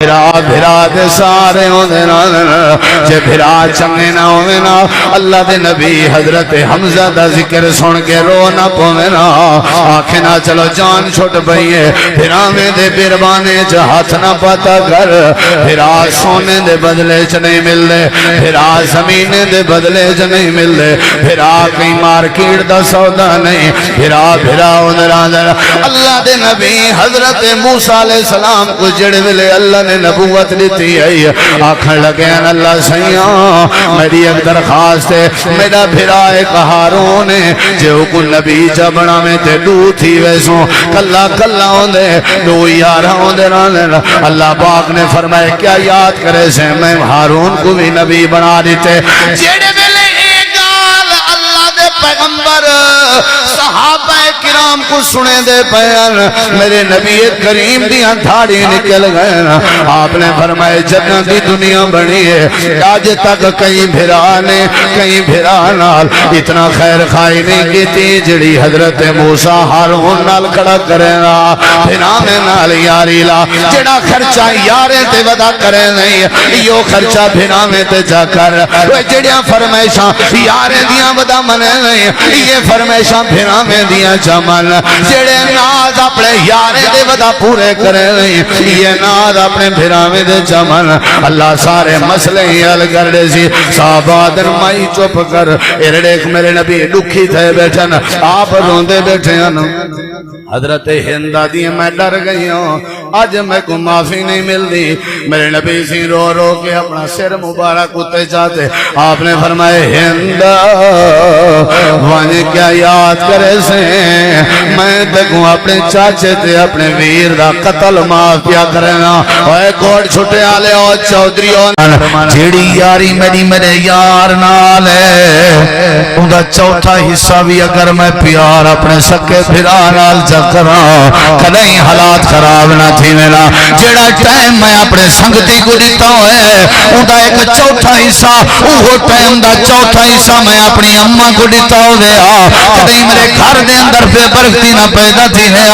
بھرا دے سارے ہوندے نال جے بھرا چنگے نہ ہووے نا اللہ دے نبی حضرت حمزہ دا ذکر سن کے رو نہ پوے نا آکھے نا چلو جان چھٹ پئیے بھراویں دے بربانے چ ہاتھ نہ پاتا کر بھرا سونے دے بدلے چ نہیں ملدے بھرا زمین دے بدلے چ نہیں ملدے بھرا کئی مارکیٹ دا سودا نہیں بھرا اندر اللہ دے نبی حضرت موسیٰ علیہ السلام کو جڑے ملے اللہ نے نبوت لیتی ہے آکھن لگے ہیں اللہ سیاں میری ایک درخواست ہے میرا بھرا ایک ہارون ہے جو کو نبی جبنا میں تے دو تھی ویسوں کلا کلا ہوندے دو یارہ ہوندے رانے اللہ پاک نے فرمائے کیا یاد کرے سے میں ہارون کو بھی نبی بنا دیتے جڑے ملے ایک گال اللہ دے پیغمبر صحابہ کرام کو سنے دے پیان میرے نبی کریم دیاں دھاڑی نکل گئے آپ نے فرمائے جنت دی دنیا بنی ہے آج تک کئی بھرانے کئی بھرانال اتنا خیر خائی نہیں کیتی جڑی حضرت موسیٰ ہارون نال کھڑا کرے نا بھرانے نال یاری لا جڑا خرچہ یارے تے ودا کرے نہیں یو خرچہ بھرانے تے جا کر جڑیاں فرمائشاں یارے دیاں ودا منے نہیں یہ فرمائشاں بھرانے دیاں جمال جڑے ناز اپنے یارے دے ودا پورے کرے نہیں یہ ناز اپنے بھراوے دے جمال اللہ سارے مسئلے ہی حل کر دے سی صحابہ درمائی چپ کر ارڑے میرے نبی دکھی تھے بیٹھن آپ روندے بیٹھے ہیں حضرت ہندہ دی میں ڈر گئی ہوں آج میں کو معافی نہیں مل دی میرے نبی سی رو رو کے اپنا سر مبارک اتے جاتے آپ نے فرمائے ہندہ وانی کیا یاد کرے سے میں دیکھوں اپنے چاچے تے اپنے ویر دا قتل معاف کیا کرنا اوے کوڑ چھٹے آلے او چودریوں جیڑی یاری میرے یار نال ہے ان دا چوتھا حصہ بھی اگر میں پیار اپنے سکے بھرا نال کراں کدیں حالات خراب نہ تھی میرا جڑا ٹائم میں اپنے سنگتی کو دیتا ہے ان دا ایک چوتھا حصہ وہ ٹائم دا چوتھا حصہ میں اپنی اماں کو دیتا ہوا کدیں میرے گھر دے اندر بے برکتی نہ پیدا تھی ہے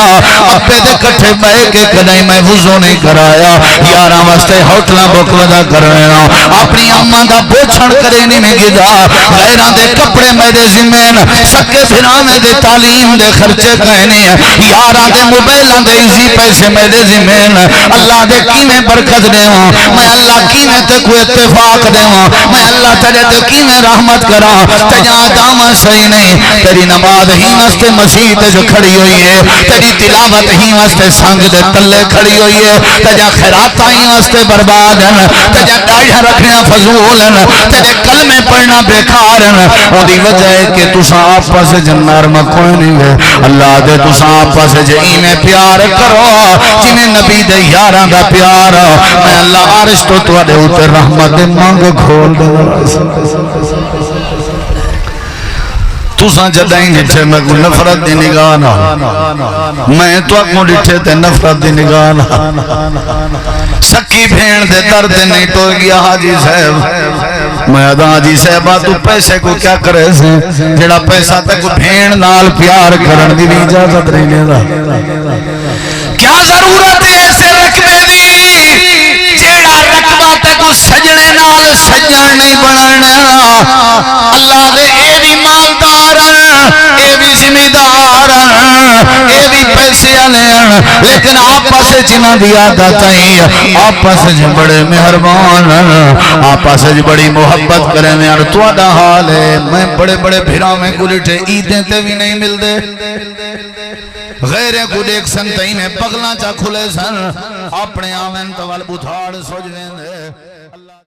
اپنے دے کٹھے بے کے کدیں میں وضو نہیں کرایا یاراں واسطے ہوٹلاں بک ودا کرنا اپنی اماں دا بوچھڑ کرے نہیں گدا غیراں دے کپڑے میرے ذمین سکے بھراویں دے تعلیم دے خرچے کہنے یاراں دے موبائلاں دے اسی پیسے میرے ذمین اللہ دے کیویں برکت دیواں میں اللہ کیویں تے کوئی اتفاق دیواں میں اللہ تیرے تے کیویں رحمت کراں تجا داواں صحیح نہیں تیری نماز ہی واسطے مسجد جو کھڑی ہوئی ہے تیری تلاوت ہی واسطے سنگ دے تلے کھڑی ہوئی ہے تجا خیرات ہی واسطے برباد ہیں تجا ڈاڑیاں رکھنا فضول ہیں تیرے کلمے پڑھنا بیکار ہیں اودی وجہ ہے کہ تساں آپس جنار میں کوئی نہیں ہے اللہ دے تساں آپس جئی میں پیار کرو جنہیں نبی دے یاراں دا پیار میں اللہ عرش تو تواڈے اوتے رحمت دے مانگ کھول دے تساں جدائیں نٹھے میں کو نفرت دی نگاہ نہ میں تو اکو نٹھے تے نفرت دی نگاہ نہ سکی بھین دے درد نہیں تو گیا حاجی صاحب میں ادا حاجی صاحبہ تو پیسے کو کیا کرے سے جڑا پیسہ تے کو بھین نال پیار کرن دی بھی اجازت نہیں لے دا کیا ضرورت ہے ایسے رقبے دی جیڑا رقبہ تے کو سجنے نال سجن نہیں بنانا اللہ دے اے بھی مالدار اے بھی ذمہ دار اے بھی پیسے والے لیکن آپس جنہاں دی عادت ہے آپس بڑے مہربان آپس بڑی محبت کرنے اور تواڈا حال ہے میں بڑے بڑے بھراویں کو لٹے عیدیں تے بھی نہیں ملدے غیریں کو دیکھ سن تئی میں پگلاں چا کھلے سن اپنے آمن توال بتھاڑ سوچ دیں